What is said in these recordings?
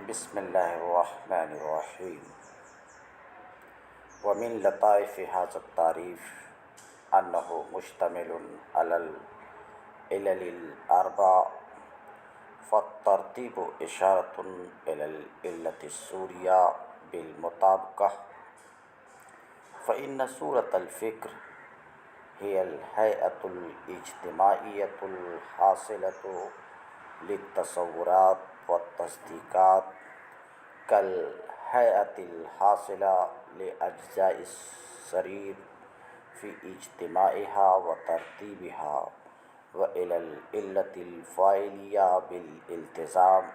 بسم اللہ الرحمن الرحیم ومن لطائف هذا التعریف انه مشتمل على العلل الاربع فالترتیب اشارۃ الى العلة السوریہ بالمطابقہ فإن صورة الفکر هي الهيئة الاجتماعية الحاصلة للتصورات والتصدیقات كالهيئة الحاصلة لأجزاء السرير في اجتماعها وترتيبها وإلى العلة الفاعلية بالالتزام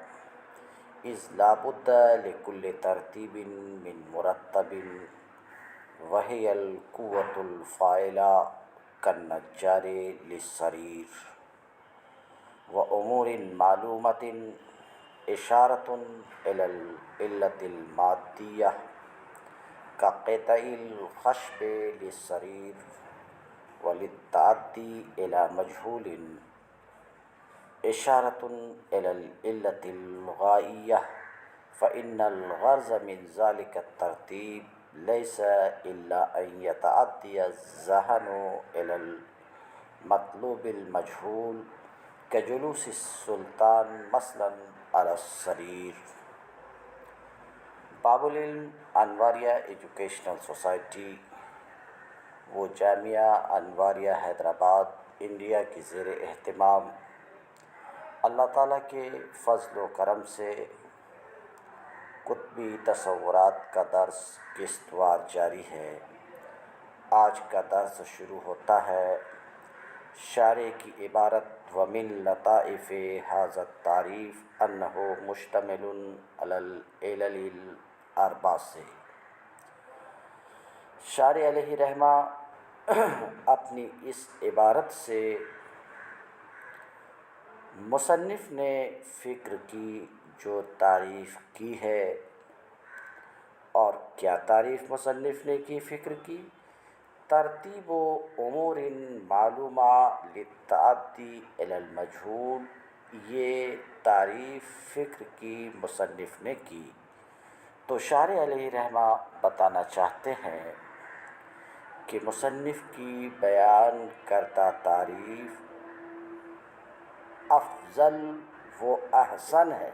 إذ لا بد لكل ترتيب من مرتب وهي القوة الفاعلة كالنجار للسرير وأمور معلومة إشارة إلى العلة المادية كقطع الخشب للسرير وللتعدي إلى مجهول إشارة إلى العلة الغائية فإن الغرض من ذلك الترتيب ليس إلا أن يتعدي الذهن إلى المطلوب المجهول كجلوس السلطان مثلا على السرير. باب العلم انواریہ ایجوکیشنل سوسائٹی وہ جامعہ انواریہ حیدرآباد انڈیا کی زیر اہتمام اللہ تعالیٰ کے فضل و کرم سے قطبی تصورات کا درس قسط وار جاری ہے. آج کا درس شروع ہوتا ہے شارح کی عبارت ومن لطائف هذا التعریف انہ مشتمل علی العلل الاربع سے. شارح علیہ رحمہ اپنی اس عبارت سے مصنف نے فکر کی جو تعریف کی ہے، اور کیا تعریف مصنف نے کی فکر کی؟ ترتیب و امور معلومہ للتعدی الی المجہول، یہ تعریف فکر کی مصنف نے کی. تو شارح علیہ رحمہ بتانا چاہتے ہیں کہ مصنف کی بیان کردہ تعریف افضل و احسن ہے.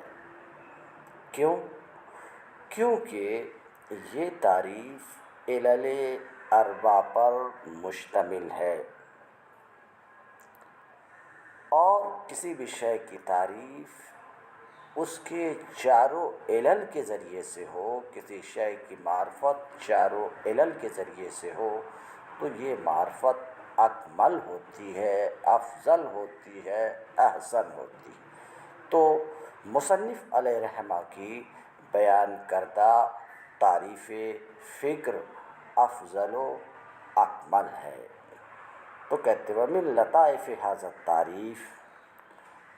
کیوں؟ کیونکہ یہ تعریف علل اربع پر مشتمل ہے، اور کسی بھی شے کی تعریف اس کے چاروں علل کے ذریعے سے ہو، کسی شے کی معرفت چاروں علل کے ذریعے سے ہو تو یہ معرفت اکمل ہوتی ہے، افضل ہوتی ہے، احسن ہوتی. تو مصنف علیہ رحمہ کی بیان کردہ تعریف فکر افضل و اکمل ہے. تو کہتے ہیں ومن لطائف هذا التعریف،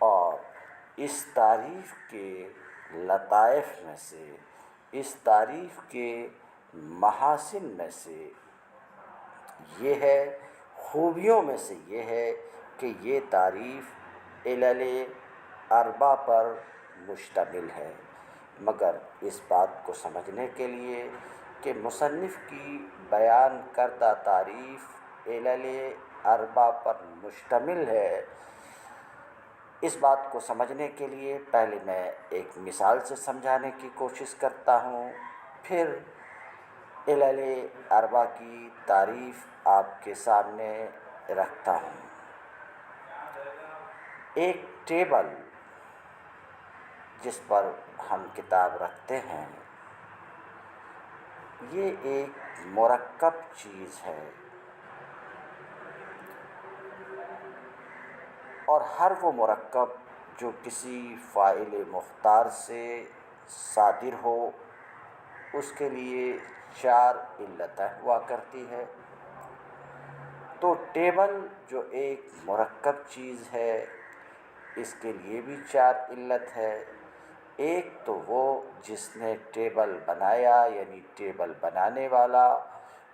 اور اس تعریف کے لطائف میں سے، اس تعریف کے محاسن میں سے یہ ہے، خوبیوں میں سے یہ ہے کہ یہ تعریف علل اربع پر مشتمل ہے. مگر اس بات کو سمجھنے کے لیے کہ مصنف کی بیان کردہ تعریف علل اربع پر مشتمل ہے، اس بات کو سمجھنے کے لیے پہلے میں ایک مثال سے سمجھانے کی کوشش کرتا ہوں، پھر علل اربع کی تعریف آپ کے سامنے رکھتا ہوں. ایک ٹیبل جس پر ہم کتاب رکھتے ہیں، یہ ایک مرکب چیز ہے، اور ہر وہ مرکب جو کسی فاعل مختار سے صادر ہو اس کے لیے چار علتیں ہوا کرتی ہے. تو ٹیبل جو ایک مرکب چیز ہے اس کے لیے بھی چار علت ہے. ایک تو وہ جس نے ٹیبل بنایا، یعنی ٹیبل بنانے والا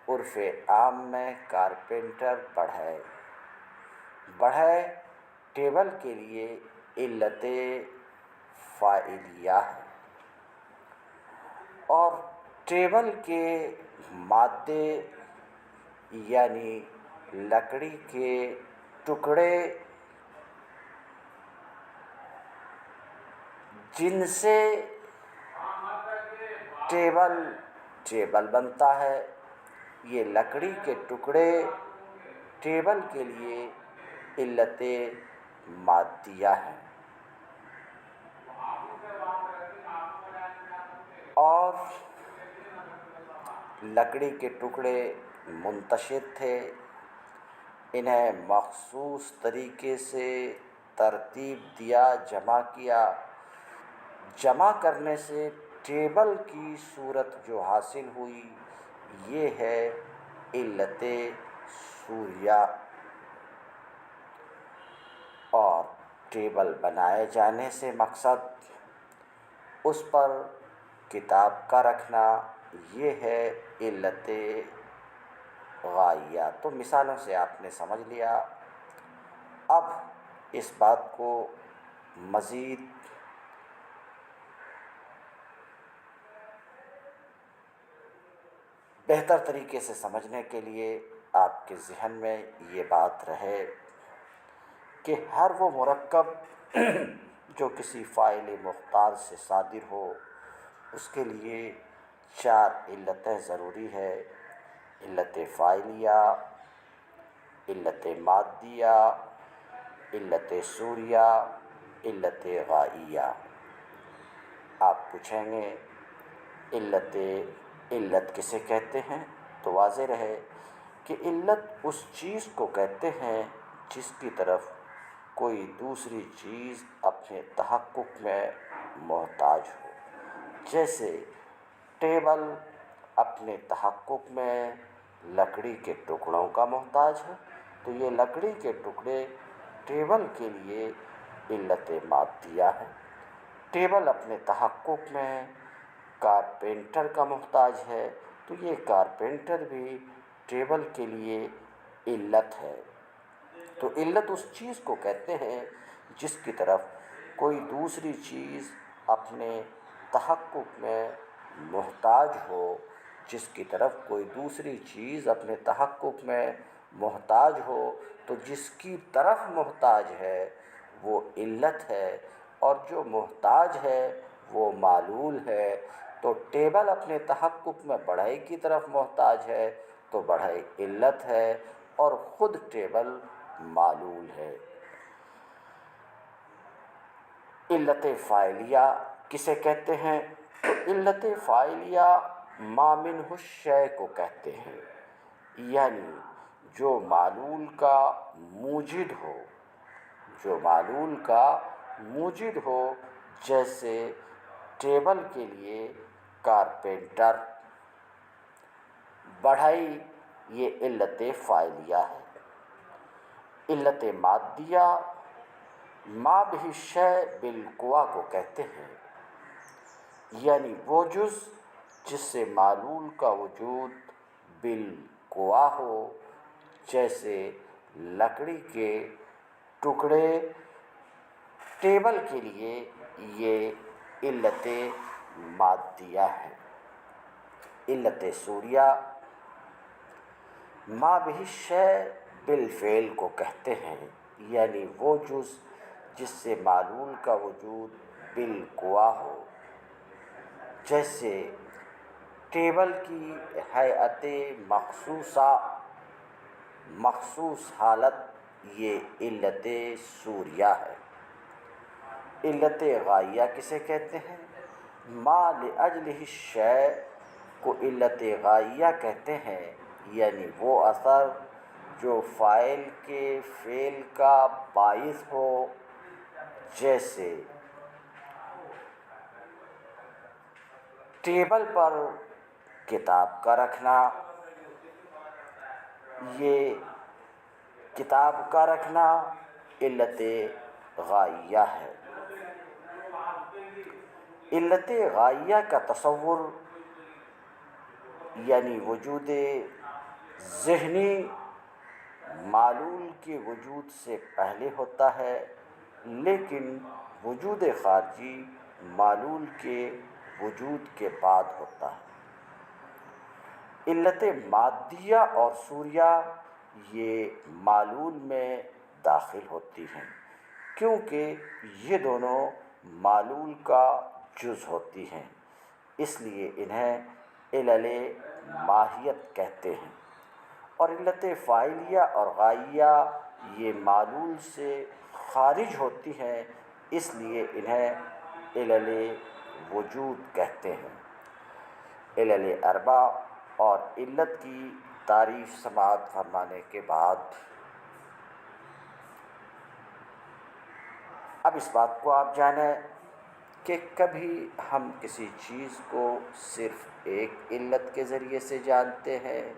عرف عام میں کارپینٹر بڑھے ٹیبل کے لیے علت فاعلیہ ہے. اور ٹیبل کے مادے یعنی لکڑی کے ٹکڑے جن سے ٹیبل بنتا ہے، یہ لکڑی کے ٹکڑے ٹیبل کے لیے علت مادیہ ہیں، اور لکڑی کے ٹکڑے منتشر تھے، انہیں مخصوص طریقے سے ترتیب دیا، جمع کیا، جمع کرنے سے ٹیبل کی صورت جو حاصل ہوئی یہ ہے علت سوریہ، اور ٹیبل بنائے جانے سے مقصد اس پر کتاب کا رکھنا، یہ ہے علت غائیہ۔ تو مثالوں سے آپ نے سمجھ لیا۔ اب اس بات کو مزید بہتر طریقے سے سمجھنے کے لیے آپ کے ذہن میں یہ بات رہے کہ ہر وہ مرکب جو کسی فاعل مختار سے صادر ہو اس کے لیے 4 علتیں ضروری ہے: علت فاعلیہ، علت مادیہ، علت سوریہ، علت غائیہ۔ آپ پوچھیں گے علت کسے کہتے ہیں؟ تو واضح رہے کہ علت اس چیز کو کہتے ہیں جس کی طرف کوئی دوسری چیز اپنے تحقق میں محتاج ہو۔ جیسے ٹیبل اپنے تحقق میں لکڑی کے ٹکڑوں کا محتاج ہے، تو یہ لکڑی کے ٹکڑے ٹیبل کے لیے علت مادیہ ہے۔ ٹیبل اپنے تحقق میں کارپینٹر کا محتاج ہے، تو یہ کارپینٹر بھی ٹیبل کے لیے علت ہے۔ تو علت اس چیز کو کہتے ہیں جس کی طرف کوئی دوسری چیز اپنے تحقق میں محتاج ہو، جس کی طرف کوئی دوسری چیز اپنے تحقق میں محتاج ہو، تو جس کی طرف محتاج ہے وہ علت ہے، اور جو محتاج ہے وہ معلول ہے۔ تو ٹیبل اپنے تحقق میں بڑھئی کی طرف محتاج ہے تو بڑھئی علت ہے، اور خود ٹیبل معلول ہے۔ علت فاعلیہ کسے کہتے ہیں؟ تو علت فاعلیہ ما منہ الشیء کو کہتے ہیں، یعنی جو معلول کا موجد ہو، جو معلول کا موجد ہو، جیسے ٹیبل کے لیے کارپینٹر، بڑھئی، یہ علت فاعلیہ ہے۔ علت مادیہ ما بہ الشیء بالقوہ کو کہتے ہیں، یعنی وہ جز جس سے معلول کا وجود بالقوہ ہو، جیسے لکڑی کے ٹکڑے ٹیبل کے لیے یہ علت مادیہ ہے۔ علت سوریہ ما بہ الشیء بالفعل کو کہتے ہیں، یعنی وہ جز جس سے معلول کا وجود بالقوہ ہو، جیسے ٹیبل کی ہیئت مخصوصہ، مخصوص حالت، یہ علت سوریہ ہے۔ علت غائیہ کسے کہتے ہیں؟ ما لأجلہ الشیء کو علت غائیہ کہتے ہیں، یعنی وہ اثر جو فاعل کے فعل کا باعث ہو، جیسے ٹیبل پر کتاب کا رکھنا، یہ کتاب کا رکھنا علت غائیہ ہے۔ علت غائیہ کا تصور یعنی وجود ذہنی معلول کے وجود سے پہلے ہوتا ہے، لیکن وجود خارجی معلول کے وجود کے بعد ہوتا ہے۔ علت مادیہ اور سوریہ یہ معلول میں داخل ہوتی ہیں، کیونکہ یہ دونوں معلول کا جز ہوتی ہیں، اس لیے انہیں علل ماہیت کہتے ہیں۔ اور علت فاعلیہ اور غائیہ یہ معلول سے خارج ہوتی ہیں، اس لیے انہیں علل وجود کہتے ہیں۔ علل اربع اور علت کی تعریف سماعت فرمانے کے بعد اب اس بات کو آپ جانیں کہ کبھی ہم کسی چیز کو صرف ایک علت کے ذریعے سے جانتے ہیں،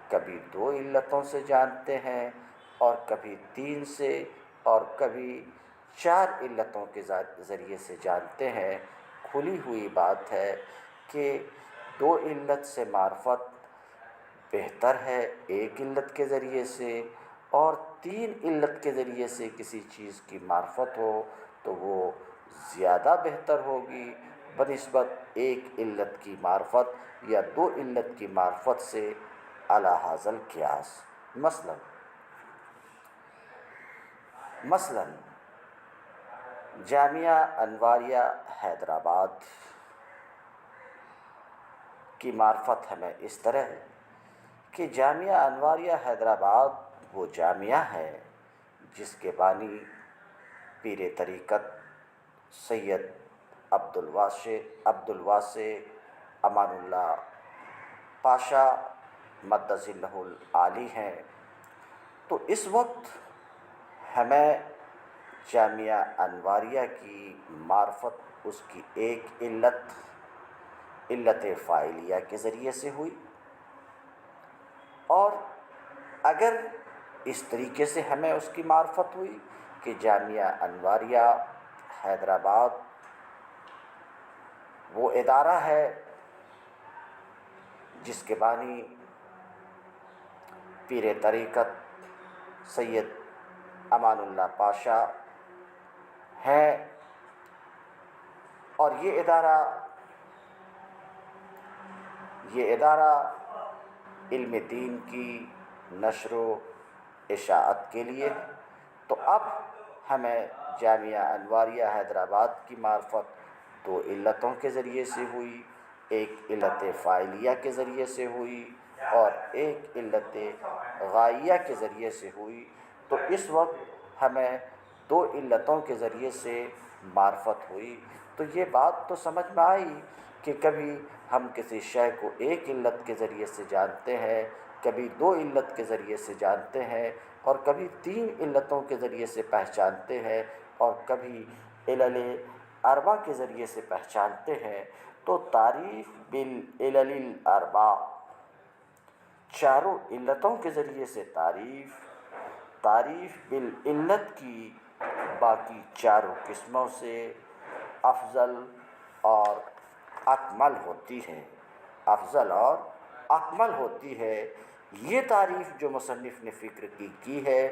کبھی دو علتوں سے جانتے ہیں، اور کبھی تین سے اور کبھی چار علتوں کے ذریعے سے جانتے ہیں۔ کھلی ہوئی بات ہے کہ دو علت سے معرفت بہتر ہے ایک علت کے ذریعے سے، اور تین علت کے ذریعے سے کسی چیز کی معرفت ہو تو وہ زیادہ بہتر ہوگی بنسبت ایک علت کی معرفت یا دو علت کی معرفت سے علی ھذا القیاس۔ مثلاً جامعہ انواریہ حیدرآباد کی معرفت ہمیں اس طرح ہے کہ جامعہ انواریہ حیدرآباد وہ جامعہ ہے جس کے بانی پیر طریقت سید عبدالواسع امان اللہ پاشا مدظ اللہ العالی ہیں۔ تو اس وقت ہمیں جامعہ انواریہ کی معرفت اس کی ایک علت فاعلیہ کے ذریعے سے ہوئی، اور اگر اس طریقے سے ہمیں اس کی معرفت ہوئی کہ جامعہ انواریہ حیدرآباد وہ ادارہ ہے جس کے بانی پیر طریقت سید امان اللہ پاشا ہیں، اور یہ ادارہ علم دین کی نشر و اشاعت کے لیے ہے، تو اب ہمیں جامعہ انواریہ حیدرآباد کی معرفت دو علتوں کے ذریعے سے ہوئی، ایک علت فاعلیہ کے ذریعے سے ہوئی اور ایک علت غائیہ کے ذریعے سے ہوئی۔ تو اس وقت ہمیں دو علتوں کے ذریعے سے معرفت ہوئی۔ تو یہ بات تو سمجھ میں آئی کہ کبھی ہم کسی شے کو ایک علت کے ذریعے سے جانتے ہیں، کبھی دو علت کے ذریعے سے جانتے ہیں، اور کبھی تین علتوں کے ذریعے سے پہچانتے ہیں، اور کبھی علل اربع کے ذریعے سے پہچانتے ہیں۔ تو تعریف بالعلل الاربع، چاروں علتوں کے ذریعے سے تعریف بالعلت کی باقی چاروں قسموں سے افضل اور اکمل ہوتی ہے۔ یہ تعریف جو مصنف نے فکر کی ہے،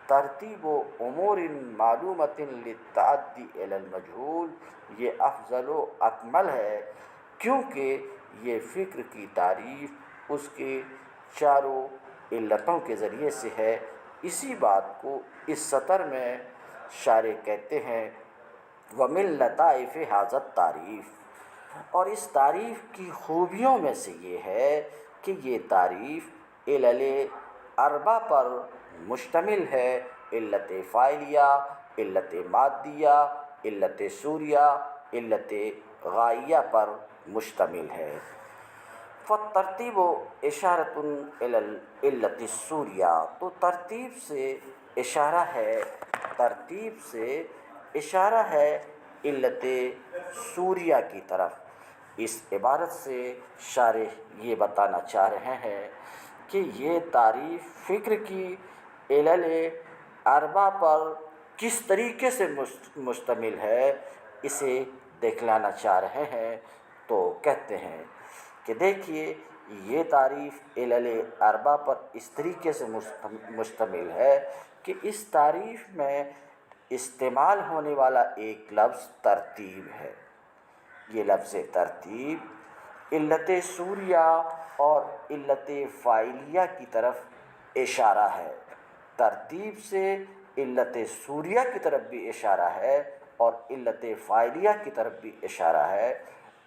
ترتیب و امور معلومۃ للتعدی الی المجہول، یہ افضل و اکمل ہے، کیونکہ یہ فکر کی تعریف اس کے چاروں علتوں کے ذریعے سے ہے۔ اسی بات کو اس سطر میں شارح کہتے ہیں وَمِن لطائف ھذا التعریف، اور اس تعریف کی خوبیوں میں سے یہ ہے کہ یہ تعریف علل اربع پر مشتمل ہے، علت فاعلیہ، علت مادیہ، علت سوریہ، علت غائیہ پر مشتمل ہے۔ فالترتیب اشارۃ الی العلۃ السوریہ، تو ترتیب سے اشارہ ہے علت سوریہ کی طرف۔ اس عبارت سے شارح یہ بتانا چاہ رہے ہیں کہ یہ تعریف فکر کی علل اربع پر کس طریقے سے مشتمل ہے، اسے دکھلانا چاہ رہے ہیں۔ تو کہتے ہیں کہ دیکھیے، یہ تعریف علل اربع پر اس طریقے سے مشتمل ہے کہ اس تعریف میں استعمال ہونے والا ایک لفظ ترتیب ہے۔ یہ لفظ ترتیب علت سوریہ اور علت فاعلیہ کی طرف اشارہ ہے۔ ترتیب سے علت سوریہ کی طرف بھی اشارہ ہے اور علت فاعلیہ کی طرف بھی اشارہ ہے،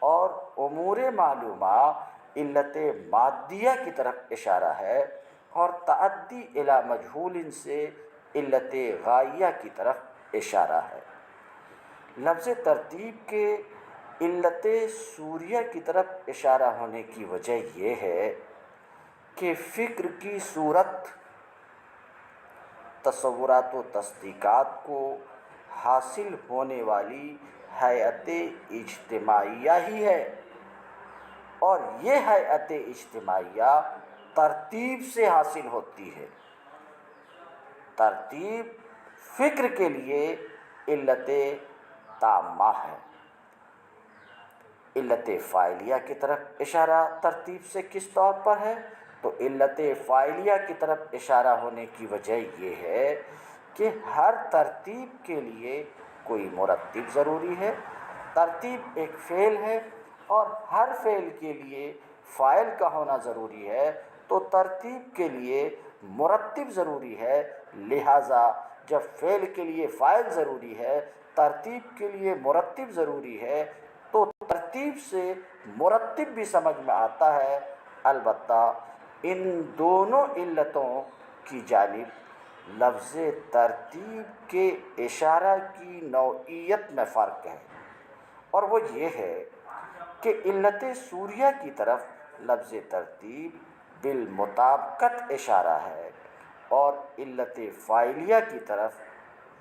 اور امور معلومہ علت مادیہ کی طرف اشارہ ہے، اور تعدی الی مجہول سے علت غائیہ کی طرف اشارہ ہے۔ لفظ ترتیب کے علت سوریہ کی طرف اشارہ ہونے کی وجہ یہ ہے کہ فکر کی صورت تصورات و تصدیقات کو حاصل ہونے والی ہیئت اجتماعیہ ہی ہے، اور یہ ہیئت اجتماعیہ ترتیب سے حاصل ہوتی ہے۔ ترتیب فکر کے لیے علت تامہ ہے۔ علت فاعلیہ کی طرف اشارہ ترتیب سے کس طور پر ہے؟ تو علت فاعلیہ کی طرف اشارہ ہونے کی وجہ یہ ہے کہ ہر ترتیب کے لیے کوئی مرتب ضروری ہے۔ ترتیب ایک فعل ہے اور ہر فعل کے لیے فاعل کا ہونا ضروری ہے، تو ترتیب کے لیے مرتب ضروری ہے۔ لہٰذا جب فعل کے لیے فاعل ضروری ہے، ترتیب کے لیے مرتب ضروری ہے، تو ترتیب سے مرتب بھی سمجھ میں آتا ہے۔ البتہ ان دونوں علتوں کی جانب لفظ ترتیب کے اشارہ کی نوعیت میں فرق ہے، اور وہ یہ ہے کہ علت سوریہ کی طرف لفظ ترتیب بالمطابقت اشارہ ہے اور علت فاعلیہ کی طرف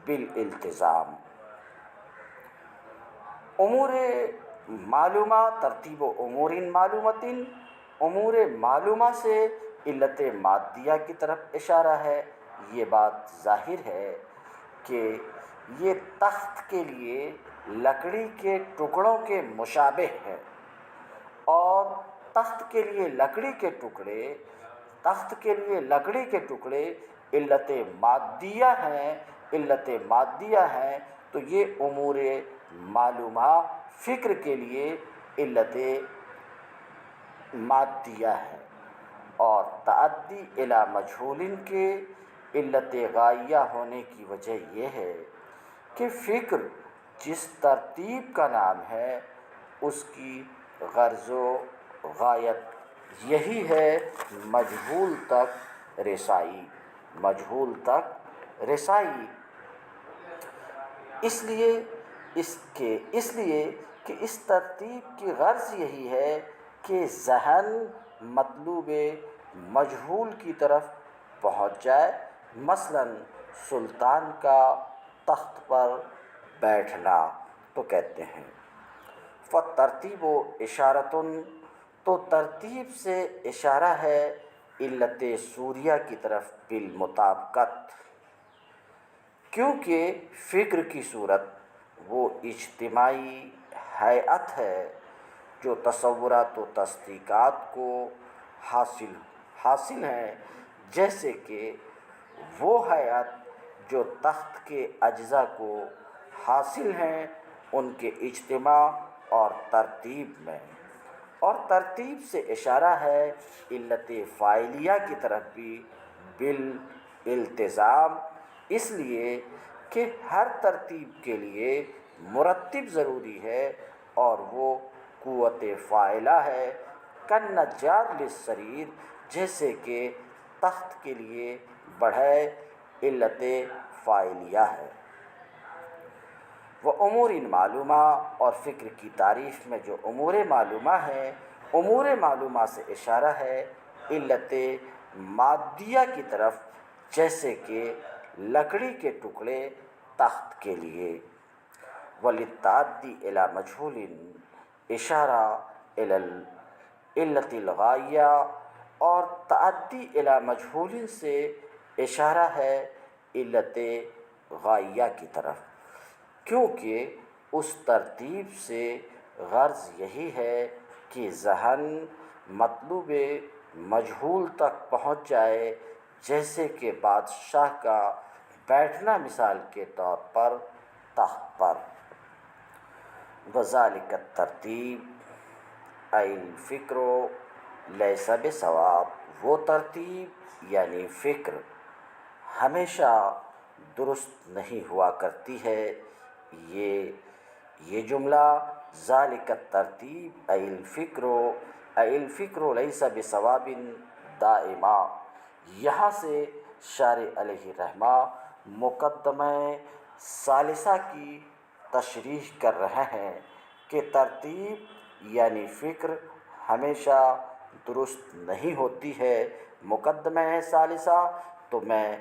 بالالتزام۔ امور معلومہ ترتیب و امور معلومۃ، امور معلومہ سے علت مادیہ کی طرف اشارہ ہے۔ یہ بات ظاہر ہے کہ یہ تخت کے لیے لکڑی کے ٹکڑوں کے مشابہ ہے، اور تخت کے لیے لکڑی کے ٹکڑے علت مادیہ ہیں، تو یہ امور معلومہ فکر کے لیے علت مادیہ ہے، اور تعدی الی مجہول کے علت غائیہ ہونے کی وجہ یہ ہے کہ فکر جس ترتیب کا نام ہے اس کی غرض و غایت یہی ہے مجہول تک رسائی، اس لیے کہ اس ترتیب کی غرض یہی ہے کہ ذہن مطلوب مجہول کی طرف پہنچ جائے۔ مثلا سلطان کا تخت پر بیٹھنا، تو کہتے ہیں فالترتیب اشارۃ، تو ترتیب سے اشارہ ہے علت سوریہ کی طرف بالمطابقت، کیونکہ فکر کی صورت وہ اجتماعی ہیئت ہے جو تصورات و تصدیقات کو حاصل ہیں، جیسے کہ وہ ہیئت جو تخت کے اجزاء کو حاصل ہیں ان کے اجتماع اور ترتیب میں، اور ترتیب سے اشارہ ہے علت فاعلیہ کی طرف بھی بالالتزام، اس لیے کہ ہر ترتیب کے لیے مرتب ضروری ہے اور وہ قوت فاعلہ ہے۔ کالنجار للسریر، جیسے کہ تخت کے لیے بڑھئی علت فاعلیہ ہے۔ وہ امور معلومہ، اور فکر کی تعریف میں جو امور معلومہ ہیں، امور معلومہ سے اشارہ ہے علت مادیہ کی طرف، جیسے کہ لکڑی کے ٹکڑے تخت کے لیے۔ وللتعدی الی مجہول اشارہ الی علت الغائیہ، اور تعدی الی مجہول سے اشارہ ہے علت غائیہ کی طرف، کیونکہ اس ترتیب سے غرض یہی ہے کہ ذہن مطلوب مجہول تک پہنچ جائے، جیسے کہ بادشاہ کا بیٹھنا مثال کے طور پر تخت پر۔ وذالک الترتیب ای الفکر لیس بصواب، وہ ترتیب یعنی فکر ہمیشہ درست نہیں ہوا کرتی ہے۔ یہ جملہ ذالک الترتیب ای الفکر لیس بصواب دائما، یہاں سے شارح علیہ رحمہ مقدمہ ثالثہ کی تشریح کر رہے ہیں کہ ترتیب یعنی فکر ہمیشہ درست نہیں ہوتی ہے۔ مقدمہ ثالثہ تو میں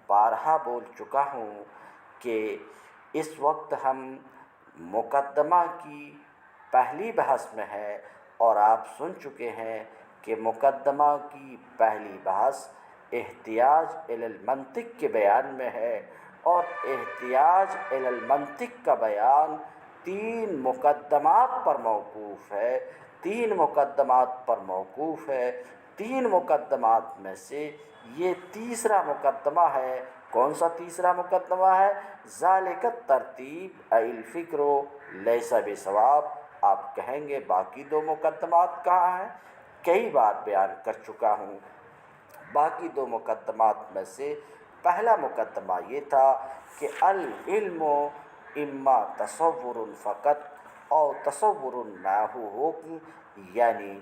بارہا بول چکا ہوں کہ اس وقت ہم مقدمہ کی پہلی بحث میں ہیں، اور آپ سن چکے ہیں کہ مقدمہ کی پہلی بحث احتیاج الی المنطق کے بیان میں ہے، اور احتیاج الی المنطق کا بیان 3 مقدمات پر موقوف ہے۔ 3 مقدمات پر موقوف ہے۔ 3 مقدمات میں سے یہ تیسرا مقدمہ ہے۔ کون سا تیسرا مقدمہ ہے؟ ذالک الترتیب ای الفکر لیس بصواب۔ آپ کہیں گے باقی 2 مقدمات کہاں ہیں؟ کئی بار بیان کر چکا ہوں۔ باقی 2 مقدمات میں سے پہلا مقدمہ یہ تھا کہ العلم اما تصور فقط او تصور معہ حکم، یعنی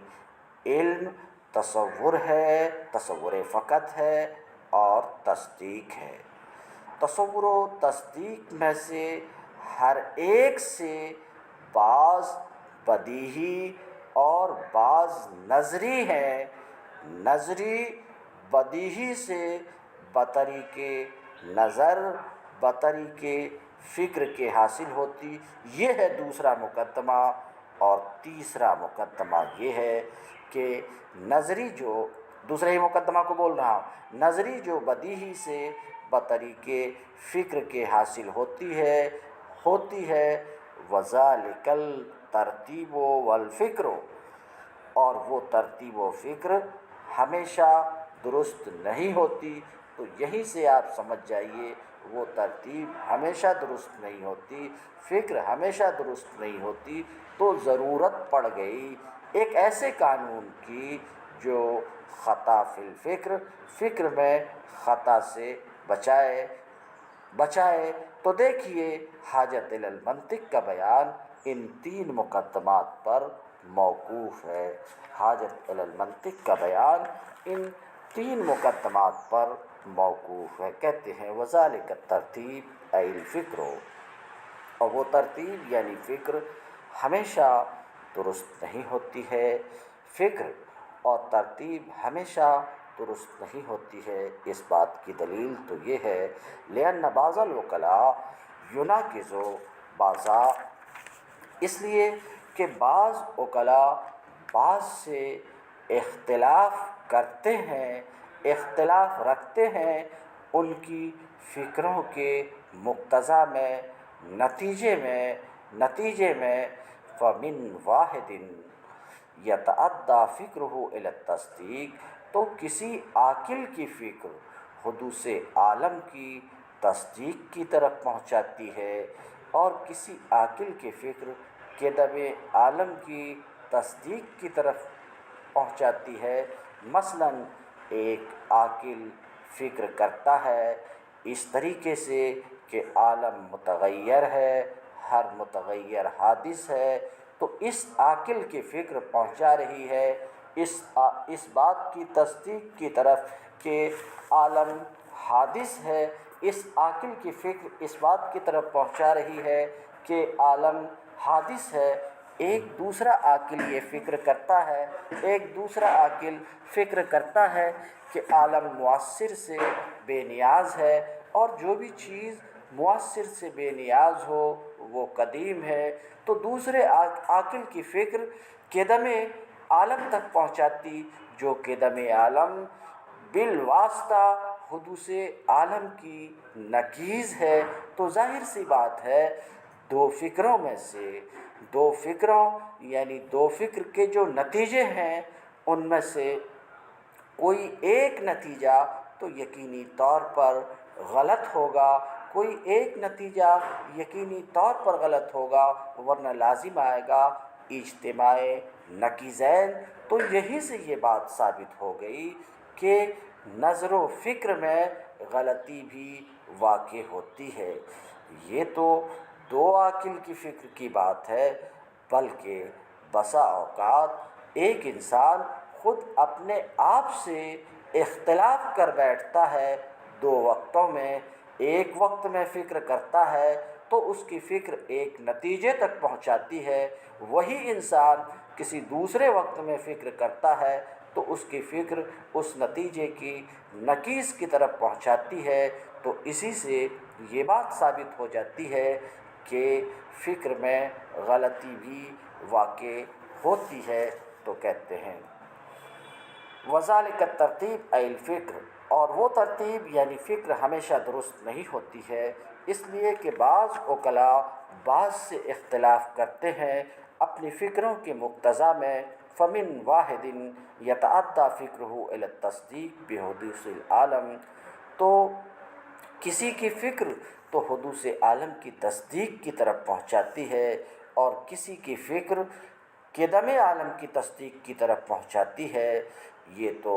علم تصور ہے، تصور فقط ہے اور تصدیق ہے۔ تصور و تصدیق میں سے ہر ایک سے بعض بدیہی اور بعض نظری ہیں۔ نظری بدیہی سے بطریق نظر، بطریق فکر کے حاصل ہوتی، یہ ہے دوسرا مقدمہ۔ اور تیسرا مقدمہ یہ ہے کہ نظری جو دوسرے ہی مقدمہ کو بول رہا ہوں، نظری جو بدیہی سے بطریق فکر کے حاصل ہوتی ہے وذالک الترتیب والفکر، اور وہ ترتیب و فکر ہمیشہ درست نہیں ہوتی۔ تو یہیں سے آپ سمجھ جائیے وہ ترتیب ہمیشہ درست نہیں ہوتی، فکر ہمیشہ درست نہیں ہوتی۔ تو ضرورت پڑ گئی ایک ایسے قانون کی جو خطا فی الفکر، فکر میں خطا سے بچائے۔ تو دیکھیے حاجت الی المنطق کا بیان ان 3 مقدمات پر موقوف ہے۔ حاجت الی المنطق کا بیان ان 3 مقدمات پر موقوف ہے۔ کہتے ہیں وذالک الترتیب ای الفکر، اور وہ ترتیب یعنی فکر ہمیشہ درست نہیں ہوتی ہے۔ فکر اور ترتیب ہمیشہ درست نہیں ہوتی ہے۔ اس بات کی دلیل تو یہ ہے لأن بعض الوکلاء یناقض بعضا، اس لیے کہ بعض وکلاء بعض سے اختلاف کرتے ہیں، اختلاف رکھتے ہیں ان کی فکروں کے مقتضا میں، نتیجے میں فمن واحد یتعدی فکرہ الی التصدیق، تو کسی عاقل کی فکر حدوث عالم کی تصدیق کی طرف پہنچاتی ہے، اور کسی عاقل کی فکر قدم عالم کی تصدیق کی طرف پہنچاتی ہے۔ مثلا ایک عاقل فکر کرتا ہے اس طریقے سے کہ عالم متغیر ہے، ہر متغیر حادث ہے، تو اس عاقل کی فکر پہنچا رہی ہے اس بات کی تصدیق کی طرف کہ عالم حادث ہے۔ اس عاقل کی فکر اس بات کی طرف پہنچا رہی ہے کہ عالم حادث ہے۔ ایک دوسرا عاقل یہ فکر کرتا ہے، ایک دوسرا عاقل فکر کرتا ہے کہ عالم مؤثر سے بے نیاز ہے، اور جو بھی چیز مؤثر سے بے نیاز ہو وہ قدیم ہے۔ تو دوسرے عاقل کی فکر قدم عالم تک پہنچاتی، جو قدم عالم بالواسطہ حدوث عالم کی نقیض ہے۔ تو ظاہر سی بات ہے 2 فکروں میں سے 2 فکروں یعنی 2 فکر کے جو نتیجے ہیں ان میں سے کوئی ایک نتیجہ تو یقینی طور پر غلط ہوگا، کوئی ایک نتیجہ یقینی طور پر غلط ہوگا، ورنہ لازم آئے گا اجتماع نقیضین۔ تو یہی سے یہ بات ثابت ہو گئی کہ نظر و فکر میں غلطی بھی واقع ہوتی ہے۔ یہ تو دو عاقل کی فکر کی بات ہے، بلکہ بسا اوقات ایک انسان خود اپنے آپ سے اختلاف کر بیٹھتا ہے دو وقتوں میں۔ ایک وقت میں فکر کرتا ہے تو اس کی فکر ایک نتیجے تک پہنچاتی ہے، وہی انسان کسی دوسرے وقت میں فکر کرتا ہے تو اس کی فکر اس نتیجے کی نقیض کی طرف پہنچاتی ہے۔ تو اسی سے یہ بات ثابت ہو جاتی ہے کہ فکر میں غلطی بھی واقع ہوتی ہے۔ تو کہتے ہیں وَذَلِكَ الترتیب ای الفکر، اور وہ ترتیب یعنی فکر ہمیشہ درست نہیں ہوتی ہے، اس لیے کہ بعض عقلاء بعض سے اختلاف کرتے ہیں اپنی فکروں کے مقتضا میں۔ فَمِن وَاحِدٍ يَتَعَدَّى فِكْرُهُ إِلَى التَّصْدِيقِ بِحُدُوثِ الْعَالَمِ، تو کسی کی فکر تو حدوث عالم کی تصدیق کی طرف پہنچاتی ہے، اور کسی کی فکر قدم عالم کی تصدیق کی طرف پہنچاتی ہے۔ یہ تو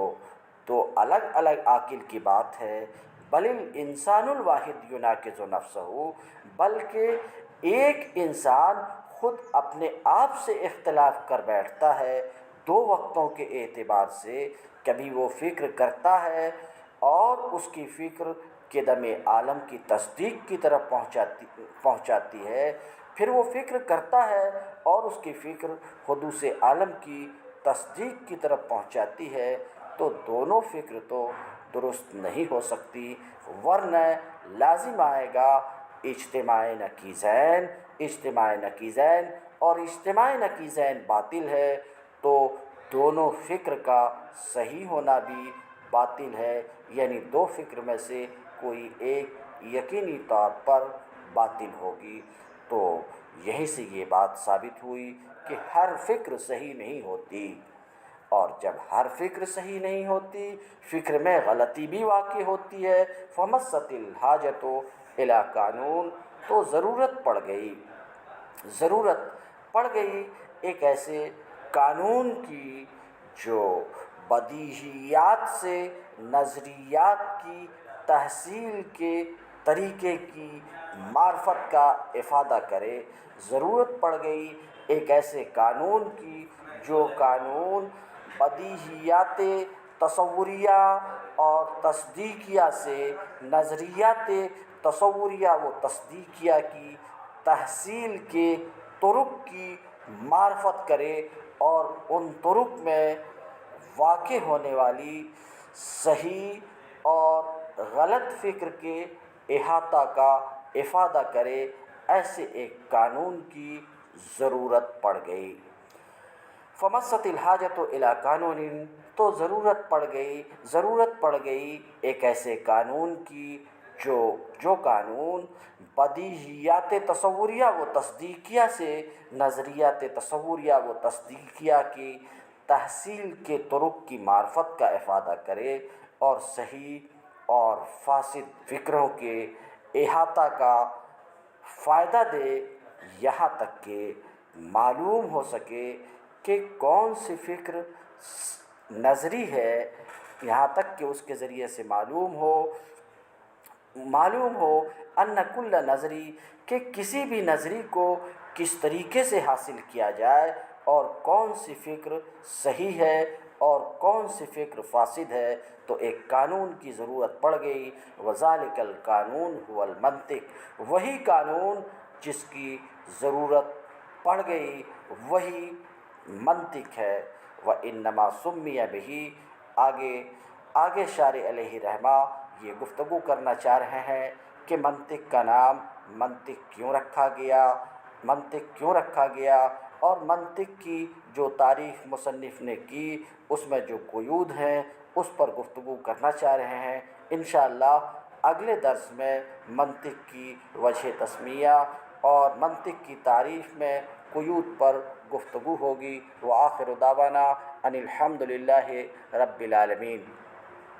دو الگ الگ عاقل کی بات ہے۔ بل الانسان الواحد یناقض نفسہ، بلکہ ایک انسان خود اپنے آپ سے اختلاف کر بیٹھتا ہے دو وقتوں کے اعتبار سے۔ کبھی وہ فکر کرتا ہے اور اس کی فکر قدم عالم کی تصدیق کی طرف پہنچاتی ہے، پھر وہ فکر کرتا ہے اور اس کی فکر حدوث عالم کی تصدیق کی طرف پہنچاتی ہے۔ تو دونوں فکر تو درست نہیں ہو سکتی، ورنہ لازم آئے گا اجتماع نقیضین۔ اجتماع نقیضین اور اجتماع نقیضین باطل ہے، تو دونوں فکر کا صحیح ہونا بھی باطل ہے، یعنی دو فکر میں سے کوئی ایک یقینی طور پر باطل ہوگی۔ تو یہیں سے یہ بات ثابت ہوئی کہ ہر فکر صحیح نہیں ہوتی، اور جب ہر فکر صحیح نہیں ہوتی، فکر میں غلطی بھی واقع ہوتی ہے۔ فَمَسَّتِ الْحَاجَةُ إِلَىٰ قانون، تو ضرورت پڑ گئی ایک ایسے قانون کی جو بدیہیات سے نظریات کی تحصیل کے طریقے کی معرفت کا افادہ کرے۔ ضرورت پڑ گئی ایک ایسے قانون کی جو قانون بدیہیات تصوریہ اور تصدیقیہ سے نظریات تصوریہ و تصدیقیہ کی تحصیل کے طرق کی معرفت کرے، اور ان طرق میں واقع ہونے والی صحیح اور غلط فکر کے احاطہ کا افادہ کرے۔ ایسے ایک قانون کی ضرورت پڑ گئی۔ فَمَسَّتِ الْحَاجَةُ إِلَىٰ قَانُونٍ، تو ضرورت پڑ گئی ایک ایسے قانون کی جو قانون بدیہیات تصوریہ و تصدیقیہ سے نظریات تصوریہ و تصدیقیہ کی تحصیل کے طرق کی معرفت کا افادہ کرے، اور صحیح اور فاسد فکروں کے احاطہ کا فائدہ دے، یہاں تک کہ معلوم ہو سکے کہ کون سی فکر نظری ہے، یہاں تک کہ اس کے ذریعے سے معلوم ہو ان کل نظری، کہ کسی بھی نظری کو کس طریقے سے حاصل کیا جائے، اور کون سی فکر صحیح ہے اور کون سی فکر فاسد ہے۔ تو ایک قانون کی ضرورت پڑ گئی۔ وَذَلِكَ الْقَانُونُ هُوَ الْمَنطِقُ، وہی قانون جس کی ضرورت پڑ گئی وہی منطق ہے۔ وَإِنَّمَا سُمِّيَ بِهِ، آگے شارح علیہ رحمہ یہ گفتگو کرنا چاہ رہے ہیں کہ منطق کا نام منطق کیوں رکھا گیا، اور منطق کی جو تعریف مصنف نے کی اس میں جو قیود ہیں اس پر گفتگو کرنا چاہ رہے ہیں۔ انشاءاللہ اگلے درس میں منطق کی وجہ تسمیہ اور منطق کی تعریف میں قیود پر گفتگو ہوگی۔ وآخر دعوانا ان الحمد للہ رب العالمین۔